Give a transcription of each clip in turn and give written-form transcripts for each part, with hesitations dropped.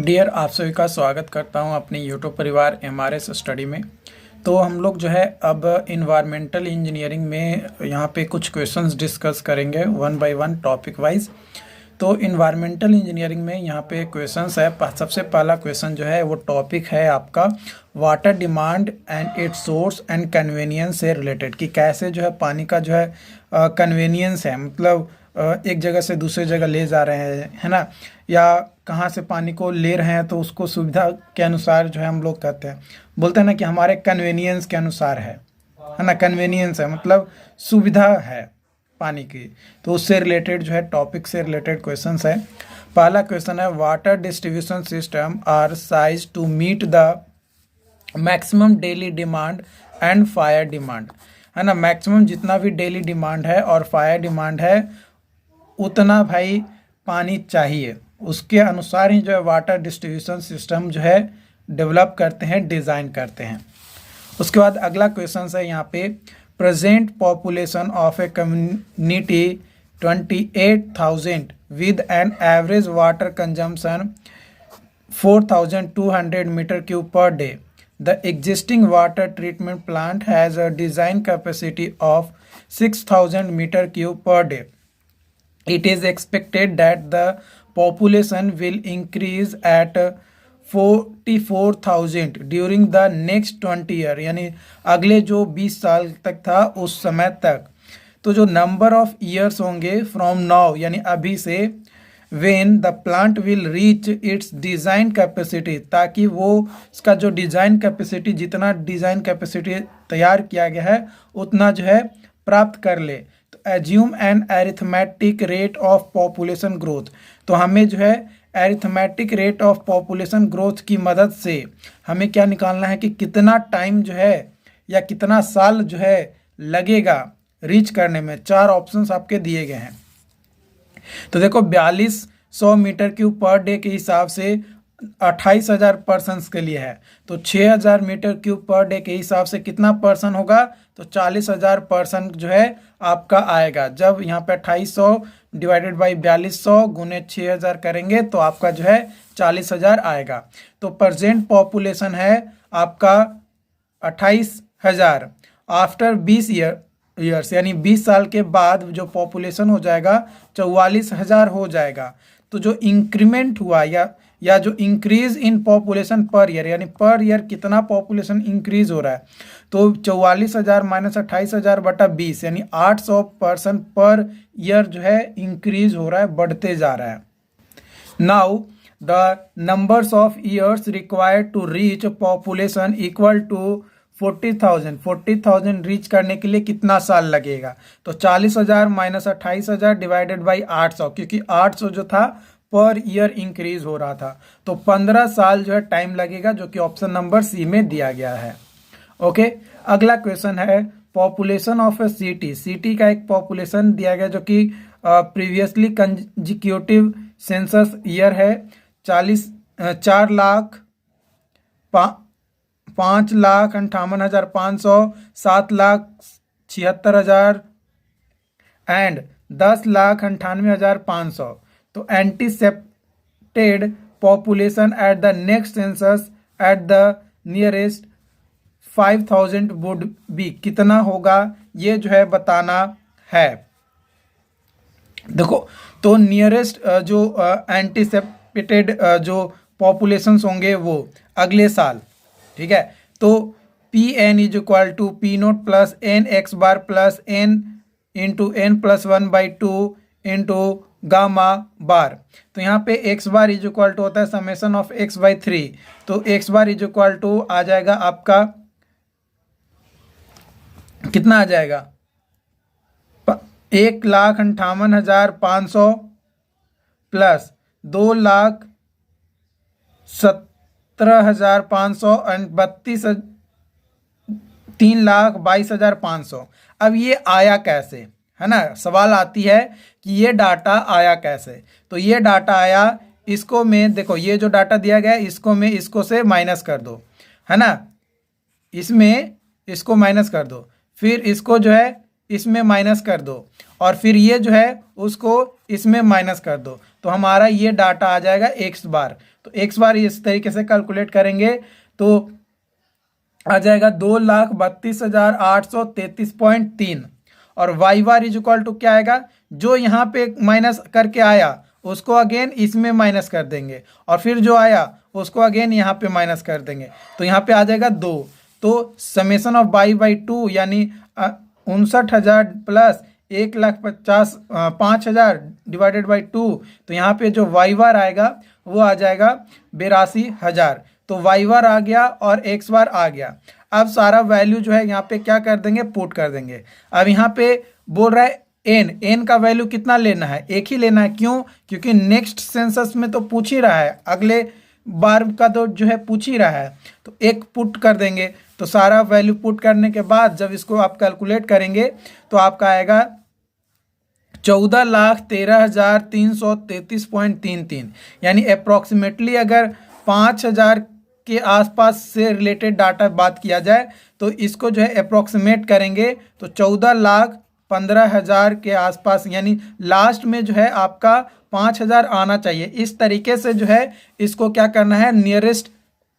Dear आप सभी का स्वागत करता हूं अपने यूट्यूब परिवार एमआरएस स्टडी में। तो हम लोग जो है अब इन्वायरमेंटल इंजीनियरिंग में यहाँ पे कुछ क्वेश्चंस डिस्कस करेंगे one by one topic wise. तो इन्वायरमेंटल इंजीनियरिंग में यहाँ पे क्वेश्चंस है। सबसे पहला क्वेश्चन जो है वो टॉपिक है आपका water demand and it's source and convenience से रिलेटेड, कि कैसे जो है पानी का जो है कन्वीनियंस है, मतलब एक जगह से दूसरे जगह ले जा रहे हैं, है ना, या कहाँ से पानी को ले रहे हैं तो उसको सुविधा के अनुसार जो है हम लोग कहते हैं, बोलते हैं ना कि हमारे कन्वीनियंस के अनुसार है ना। कन्वीनियंस है मतलब सुविधा है पानी की। तो उससे रिलेटेड जो है टॉपिक से रिलेटेड क्वेश्चंस है। पहला क्वेश्चन है water distribution system are size to meet the maximum daily demand and fire demand, है ना। मैक्सिमम जितना भी डेली डिमांड है और फायर डिमांड है उतना भाई पानी चाहिए, उसके अनुसार ही जो है वाटर डिस्ट्रीब्यूशन सिस्टम जो है डेवलप करते हैं, डिज़ाइन करते हैं। उसके बाद अगला क्वेश्चन है यहाँ पे present population of a community 28,000 with an average water consumption 4,200 metre cube per day. The existing water treatment plant has a design capacity of 6,000 metre cube per day. It is expected that the population will increase at 44,000 during the next 20 year, यानी अगले जो 20 साल तक था उस समय तक। तो जो नंबर ऑफ ईयर्स होंगे फ्रॉम नाउ यानी अभी से, when the plant will reach its design capacity, ताकि वो इसका जो डिज़ाइन कैपेसिटी, जितना डिज़ाइन कैपेसिटी तैयार किया गया है उतना जो है प्राप्त कर ले। तो assume an arithmetic rate of population growth, तो हमें जो है arithmetic rate of population growth की मदद से हमें क्या निकालना है कि कितना टाइम जो है या कितना साल जो है लगेगा रीच करने में। चार ऑप्शंस आपके दिए गए हैं। तो देखो 4200 मीटर क्यूब पर डे के हिसाब से 28,000 पर्सन्स के लिए है। तो 6,000 मीटर क्यूब पर डे के हिसाब से कितना पर्सन होगा, तो 40,000 पर्सन जो है आपका आएगा। जब यहाँ पे 2800 डिवाइडेड बाई 4200 गुने 6,000 करेंगे तो आपका जो है 40,000 आएगा। तो प्रेजेंट पॉपुलेशन है आपका 28,000। आफ्टर 20 ईयर्स यानी 20 साल के बाद जो पॉपुलेशन हो जाएगा 44,000 हो जाएगा। तो जो इंक्रीमेंट हुआ या जो increase in population per year, यानी पर ईयर कितना पॉपुलेशन इंक्रीज हो रहा है, तो 44,000 माइनस 28,000 बटा 20 यानी 800 पर्सन पर ईयर जो है इंक्रीज हो रहा है, बढ़ते जा रहा है। Now the numbers of years required to reach population equal to 40,000 reach करने के लिए कितना साल लगेगा, तो 40,000 माइनस 28,000 डिवाइडेड बाई 800, क्योंकि 800 जो था पर ईयर इंक्रीज हो रहा था, तो 15 साल जो है टाइम लगेगा, जो कि ऑप्शन नंबर सी में दिया गया है। ओके, अगला क्वेश्चन है पॉपुलेशन ऑफ ए सिटी का एक पॉपुलेशन दिया गया जो कि प्रीवियसली कंजिक्यूटिव सेंसस ईयर है 4 लाख 5,58,500, 7,76,000 एंड 10,98,500। तो anticipated population at the next census at the nearest 5,000 would be, कितना होगा ये जो है बताना है। देखो तो नियरेस्ट जो एंटीसेप्टेड जो पॉपुलेशंस होंगे वो अगले साल, ठीक है। तो P N is equal to P naught plus N X bar plus N into N plus 1/2 into gamma bar. तो यहाँ पे X bar is equal to होता है समेशन ऑफ x/3, तो X bar is equal to आ जाएगा आपका कितना आ जाएगा 1,58,500 प्लस 2,17,500 एंड 3,22,500। अब ये आया कैसे, है ना, सवाल आती है कि ये डाटा आया कैसे। तो ये डाटा आया, इसको में देखो ये जो डाटा दिया गया है इसको में इसको से माइनस कर दो, है ना, इसमें इसको माइनस कर दो, फिर इसको जो है इसमें माइनस कर दो और फिर ये जो है उसको इसमें माइनस कर दो, तो हमारा ये डाटा आ जाएगा x बार। तो x बार इस तरीके से कैलकुलेट करेंगे तो आ जाएगा 2,32,833.3 और y bar is equal to क्या आएगा, जो यहाँ पे माइनस करके आया उसको अगेन इसमें माइनस कर देंगे और फिर जो आया उसको अगेन यहाँ पे माइनस कर देंगे, तो यहाँ पे आ जाएगा 2। तो समेशन ऑफ y/2 यानी 59,000 प्लस 5,000 डिवाइडेड बाई 2, तो यहाँ पे जो y बार आएगा वो आ जाएगा 82,000। तो y बार आ गया और x बार आ गया। अब सारा वैल्यू जो है यहाँ पे क्या कर देंगे, पुट कर देंगे। अब यहाँ पे बोल रहा है n का वैल्यू कितना लेना है, एक ही लेना है। क्यों? क्योंकि नेक्स्ट सेंसस में तो पूछ ही रहा है, अगले बार का तो जो है पूछ ही रहा है, तो एक पुट कर देंगे। तो सारा वैल्यू पुट करने के बाद जब इसको आप कैलकुलेट करेंगे तो आपका आएगा 14,13,333.33, यानी अप्रॉक्सीमेटली अगर 5,000 के आसपास से रिलेटेड डाटा बात किया जाए तो इसको जो है अप्रॉक्सीमेट करेंगे तो 14,15,000 के आसपास, यानी लास्ट में जो है आपका 5,000 आना चाहिए। इस तरीके से जो है इसको क्या करना है, नियरेस्ट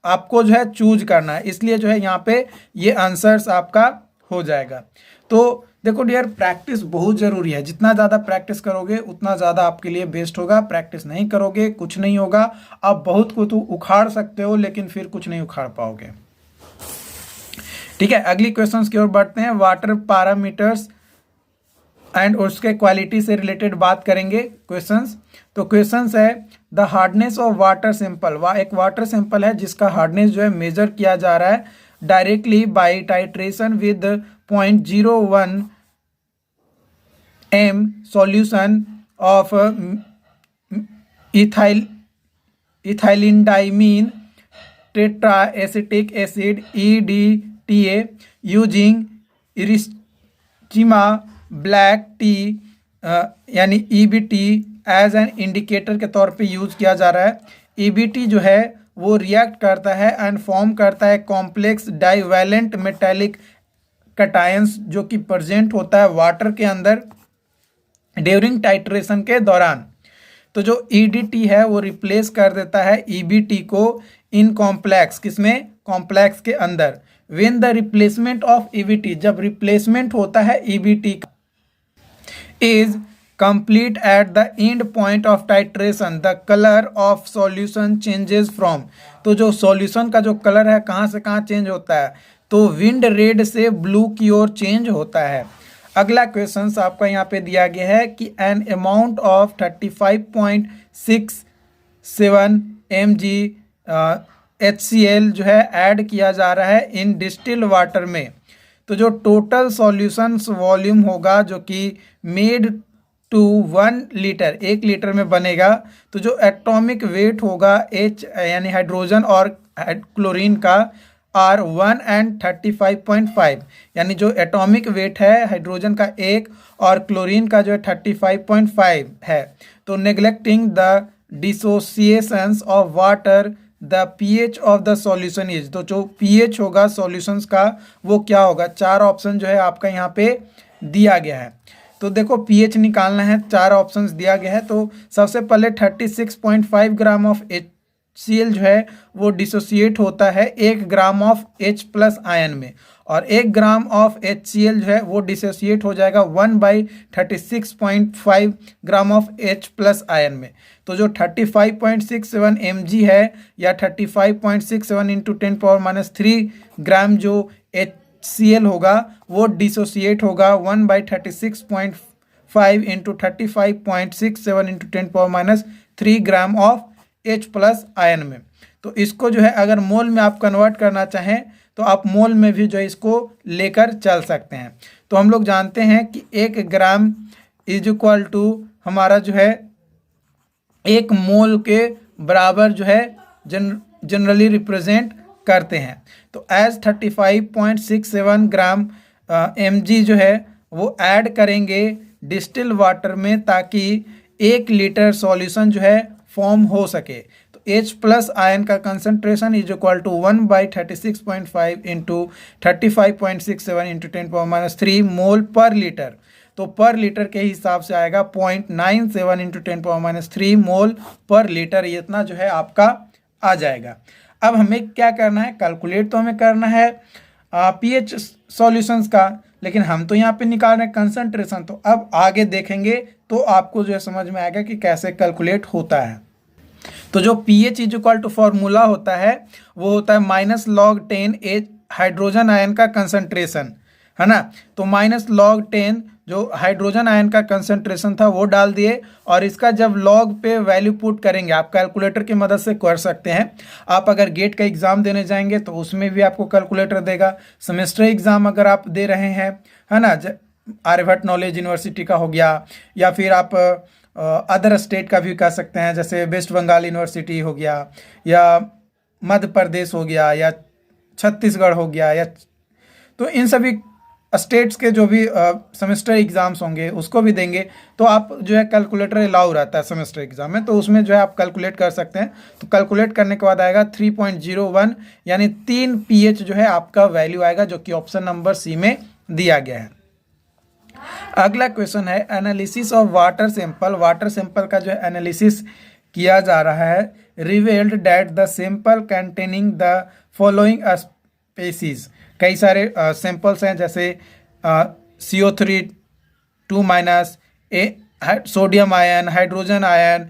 आपको जो है चूज करना है, इसलिए जो है यहाँ पे ये आंसर्स आपका हो जाएगा। तो देखो डियर, प्रैक्टिस बहुत ज़रूरी है, जितना ज़्यादा प्रैक्टिस करोगे उतना ज़्यादा आपके लिए बेस्ट होगा। प्रैक्टिस नहीं करोगे कुछ नहीं होगा, आप बहुत कुछ उखाड़ सकते हो लेकिन फिर कुछ नहीं उखाड़ पाओगे। ठीक है, अगली क्वेश्चंस की ओर बढ़ते हैं। वाटर पैरामीटर्स एंड उसके क्वालिटी से रिलेटेड बात करेंगे क्वेश्चंस। तो क्वेश्चंस है the hardness of water sample, एक वाटर सैंपल है जिसका हार्डनेस जो है मेजर किया जा रहा है directly by titration with 0.01 m solution of ethylenediamine tetra acetic acid EDTA using eriochrome black T यानी EBT एज एन इंडिकेटर के तौर पे यूज किया जा रहा है। EBT जो है वो रिएक्ट करता है एंड फॉर्म करता है कॉम्प्लेक्स डाइवैलेंट मेटालिक कटायंस जो कि प्रेजेंट होता है वाटर के अंदर ड्यूरिंग टाइट्रेशन के दौरान। तो जो EDT है वो रिप्लेस कर देता है EBT को इन कॉम्प्लेक्स, किसमें, कॉम्प्लेक्स के अंदर। When the replacement of EBT, जब रिप्लेसमेंट होता है EBT is complete at the end point of titration the color of solution changes from, तो जो सॉल्यूशन का जो कलर है कहाँ से कहाँ चेंज होता है, तो विंड रेड से ब्लू की ओर चेंज होता है। अगला क्वेश्चन आपका यहाँ पे दिया गया है कि an amount of 35.67 mg HCl जो है ऐड किया जा रहा है इन डिस्टिल वाटर में। तो जो टोटल सॉल्यूशन वॉल्यूम होगा जो कि मेड टू 1 लीटर, 1 लीटर में बनेगा, तो जो एटॉमिक वेट होगा H यानी हाइड्रोजन और क्लोरीन का R 1 and 35.5, यानी जो एटॉमिक वेट है हाइड्रोजन का 1 और क्लोरीन का जो है 35.5 है। तो neglecting the dissociations of water the pH of the solution is, तो जो pH होगा सॉल्यूशंस का वो क्या होगा, 4 ऑप्शन जो है आपका यहाँ पे दिया गया है। तो देखो pH निकालना है, 4 ऑप्शंस दिया गया है। तो सबसे पहले 36.5 ग्राम ऑफ HCl जो है वो डिसोसिएट होता है 1 gram of H plus ion में, और 1 ग्राम ऑफ HCl जो है वो डिसोसिएट हो जाएगा 1/36.5 gram of H plus ion में। तो जो 35.67 mg है या 35.67 इंटू 10⁻³ ग्राम जो HCl होगा वो डिसोसिएट होगा 1/36.5 into 35.67 into 10⁻³ gram of H plus ion में। तो इसको जो है अगर मोल में आप कन्वर्ट करना चाहें तो आप मोल में भी जो है इसको लेकर चल सकते हैं। तो हम लोग जानते हैं कि 1 ग्राम इज इक्वल टू हमारा जो है 1 मोल के बराबर जो है जनरली रिप्रेजेंट करते हैं। तो एज 35.67 ग्राम mg जो है वो ऐड करेंगे डिस्टिल वाटर में ताकि 1 लीटर सॉल्यूशन जो है फॉर्म हो सके। तो H प्लस आयन का concentration is equal to 1/36.5 into 35.67 into 10⁻³ mole per litre. तो पर लीटर के हिसाब से आएगा 0.97 इंटू 10⁻³ मोल पर लीटर, ये इतना जो है आपका आ जाएगा। अब हमें क्या करना है, कैलकुलेट तो हमें करना है पीएच सॉल्यूशंस का, लेकिन हम तो यहाँ पे निकाल रहे हैं कंसंट्रेशन। तो अब आगे देखेंगे तो आपको जो है समझ में आएगा कि कैसे कैलकुलेट होता है। तो जो pH is equal to formula होता है वो होता है -log10 हाइड्रोजन आयन का कंसंट्रेशन, है ना। तो -log10 जो हाइड्रोजन आयन का कंसंट्रेशन था वो डाल दिए, और इसका जब लॉग पे वैल्यू पुट करेंगे, आप कैलकुलेटर की मदद से कर सकते हैं। आप अगर गेट का एग्जाम देने जाएंगे तो उसमें भी आपको कैलकुलेटर देगा। सेमेस्टर एग्जाम अगर आप दे रहे हैं, है ना, आर्यभट्ट नॉलेज यूनिवर्सिटी का हो गया, या फिर आप अदर स्टेट का भी कर सकते हैं, जैसे वेस्ट बंगाल यूनिवर्सिटी हो गया, या मध्य प्रदेश हो गया, या छत्तीसगढ़ हो गया, या तो इन सभी स्टेट्स के जो भी सेमेस्टर एग्जाम्स होंगे उसको भी देंगे। तो आप जो है कैलकुलेटर अलाउ रहता है सेमेस्टर एग्जाम में, तो उसमें जो है आप कैलकुलेट कर सकते हैं। तो कैलकुलेट करने के बाद आएगा 3.01, यानी 3 pH जो है आपका वैल्यू आएगा, जो कि ऑप्शन नंबर सी में दिया गया है। अगला क्वेश्चन है analysis of water sample. Water sample का जो है एनालिसिस किया जा रहा है। Revelled that the sample containing the following species. कई सारे सैंपल्स हैं, जैसे CO3 2- sodium ion, hydrogen ion,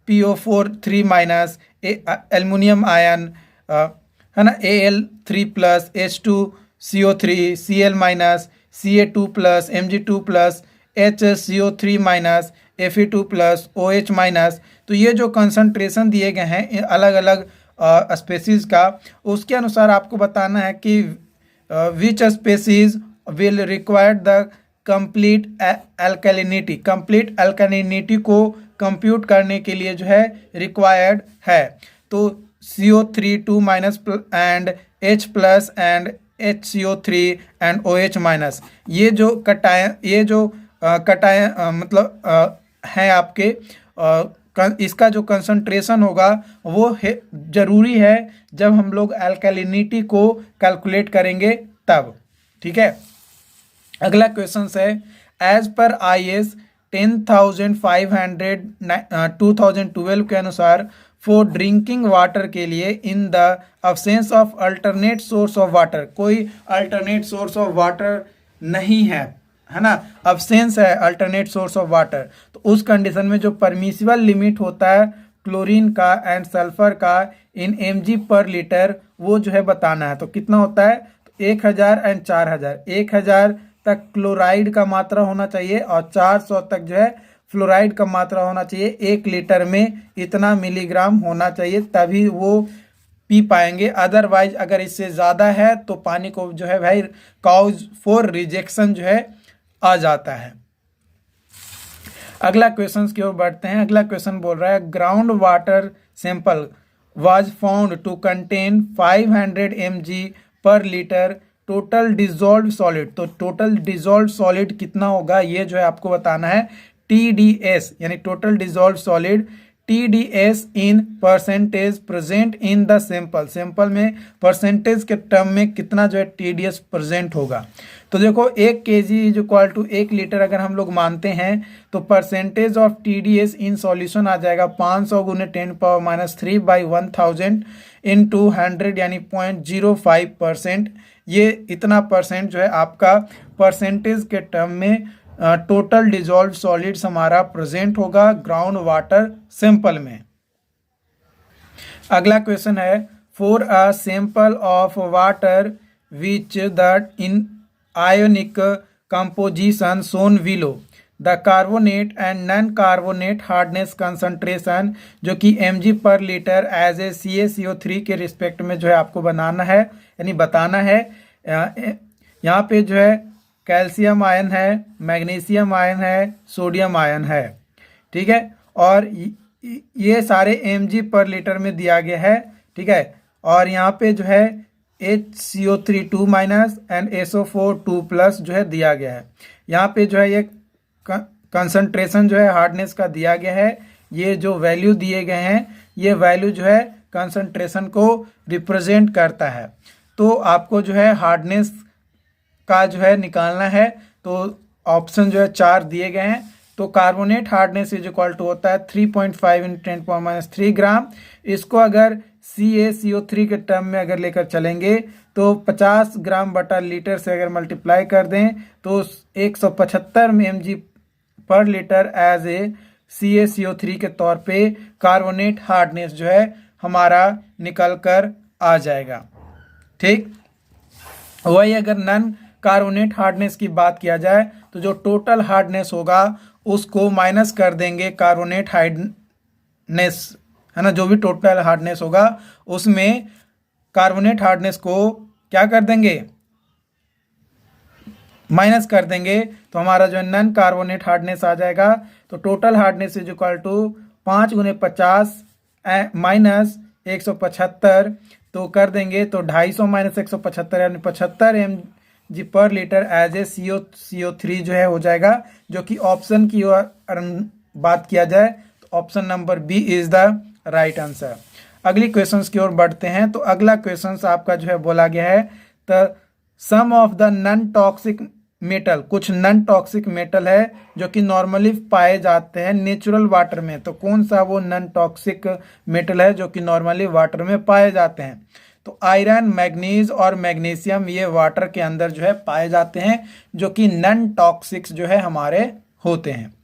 PO4 3- aluminium ion, है ना, Al3+, H2CO3, Cl-, Ca2+, Mg2+, HCO3-, Fe2+, OH-। तो ये जो कंसंट्रेशन दिए गए हैं अलग अलग स्पेसीज का, उसके अनुसार आपको बताना है कि which species will require the complete alkalinity. Complete alkalinity को कंप्यूट करने के लिए जो है रिक्वायर्ड है। तो CO3 2- and H+ and HCO3 and OH-। ये जो कटायन मतलब हैं आपके, इसका जो कंसंट्रेशन होगा वो जरूरी है जब हम लोग अल्कलिनिटी को कैलकुलेट करेंगे तब, ठीक है। अगला क्वेश्चन है एज पर IS 10,500 2012 के अनुसार फॉर ड्रिंकिंग वाटर के लिए in the absence of alternate source of water, कोई अल्टरनेट सोर्स ऑफ वाटर नहीं है, है ना, अब्सेंस है अल्टरनेट सोर्स ऑफ वाटर। तो उस कंडीशन में जो परमिसिबल लिमिट होता है क्लोरीन का एंड सल्फर का इन mg पर लीटर, वो जो है बताना है। तो कितना होता है, तो 1000 एंड 4000। 1000 तक क्लोराइड का मात्रा होना चाहिए और 400 तक जो है फ्लोराइड का मात्रा होना चाहिए। 1 लीटर में इतना मिलीग्राम होना चाहिए, तभी वो पी पाएंगे। अदरवाइज अगर इससे ज़्यादा है तो पानी को जो है भाई कॉज फॉर रिजेक्शन जो है आ जाता है। अगला क्वेश्चन की ओर बढ़ते हैं। अगला क्वेश्चन बोल रहा है ground water sample was found to contain 500 mg per litre total dissolve solid. तो टोटल डिजॉल्व सॉलिड कितना होगा ये जो है आपको बताना है। TDS यानी total dissolve solid, TDS in percentage present in the sample. Sample में परसेंटेज के टर्म में कितना जो है TDS प्रेजेंट होगा। तो देखो 1 kg is equal to 1 litre अगर हम लोग मानते हैं तो percentage of TDS in solution आ जाएगा 500 × 10⁻³/1000 इंटू 100 यानी 0.05%। ये इतना परसेंट जो है आपका परसेंटेज के टर्म में टोटल डिजॉल्व सॉलिड्स हमारा प्रेजेंट होगा ग्राउंड वाटर सैंपल में। अगला क्वेश्चन है for a sample of water which the in ionic composition shown below the carbonate and non carbonate hardness concentration, जो कि mg per litre as a CaCO3 के respect में जो है आपको बनाना है, यानी बताना है। यहाँ पे जो है कैल्शियम आयन है, मैग्नीशियम आयन है, सोडियम आयन है, ठीक है, और ये सारे mg पर लीटर में दिया गया है, ठीक है। और यहाँ पे जो है HCO3 2- एंड SO4 2+ जो है दिया गया है। यहाँ पे जो है ये कंसंट्रेशन जो है हार्डनेस का दिया गया है। ये जो वैल्यू दिए गए हैं ये वैल्यू जो है कंसंट्रेशन को रिप्रेजेंट करता है। तो आपको जो है हार्डनेस का जो है निकालना है, तो ऑप्शन जो है 4 दिए गए हैं। तो carbonate hardness is equal to होता है 3.5 × 10⁻³ ग्राम। इसको अगर CaCO3 के टर्म में अगर लेकर चलेंगे तो 50 ग्राम बटा लीटर से अगर मल्टीप्लाई कर दें तो 175 mg/लीटर एज ए CaCO3 के तौर पे कार्बोनेट हार्डनेस जो है हमारा निकल कर आ जाएगा। ठीक, वही अगर नन कार्बोनेट हार्डनेस की बात किया जाए तो जो टोटल हार्डनेस होगा उसको माइनस कर देंगे कार्बोनेट हार्डनेस, है ना, जो भी टोटल हार्डनेस होगा उसमें कार्बोनेट हार्डनेस को क्या कर देंगे, माइनस कर देंगे, तो हमारा जो नन कार्बोनेट हार्डनेस आ जाएगा। तो total hardness is equal to 5 × 50 minus 175, तो कर देंगे तो 250 माइनस 175 यानी 75 mg/लीटर एज ए CO3 जो है हो जाएगा, जो कि ऑप्शन की ओर बात किया जाए तो option number B is the right answer. अगली क्वेश्चंस की ओर बढ़ते हैं। तो अगला क्वेश्चंस आपका जो है बोला गया है the sum of the non toxic metal, कुछ नॉन टॉक्सिक मेटल है जो कि नॉर्मली पाए जाते हैं नेचुरल वाटर में। तो कौन सा वो नॉन टॉक्सिक मेटल है जो कि नॉर्मली वाटर में पाए जाते हैं? तो आयरन, मैग्नीज और मैग्नीशियम ये वाटर के अंदर जो है पाए जाते हैं, जो कि नॉन टॉक्सिक्स जो है हमारे होते हैं।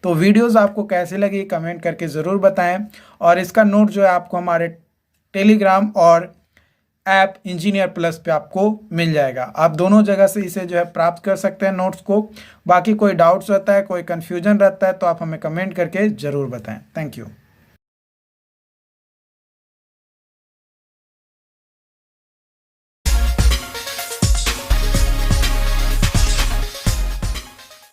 तो वीडियोस आपको कैसे लगी कमेंट करके ज़रूर बताएं, और इसका नोट जो है आपको हमारे टेलीग्राम और ऐप इंजीनियर प्लस पे आपको मिल जाएगा। आप दोनों जगह से इसे जो है प्राप्त कर सकते हैं नोट्स को। बाकी कोई डाउट्स रहता है, कोई कन्फ्यूजन रहता है तो आप हमें कमेंट करके ज़रूर बताएं। Thank you.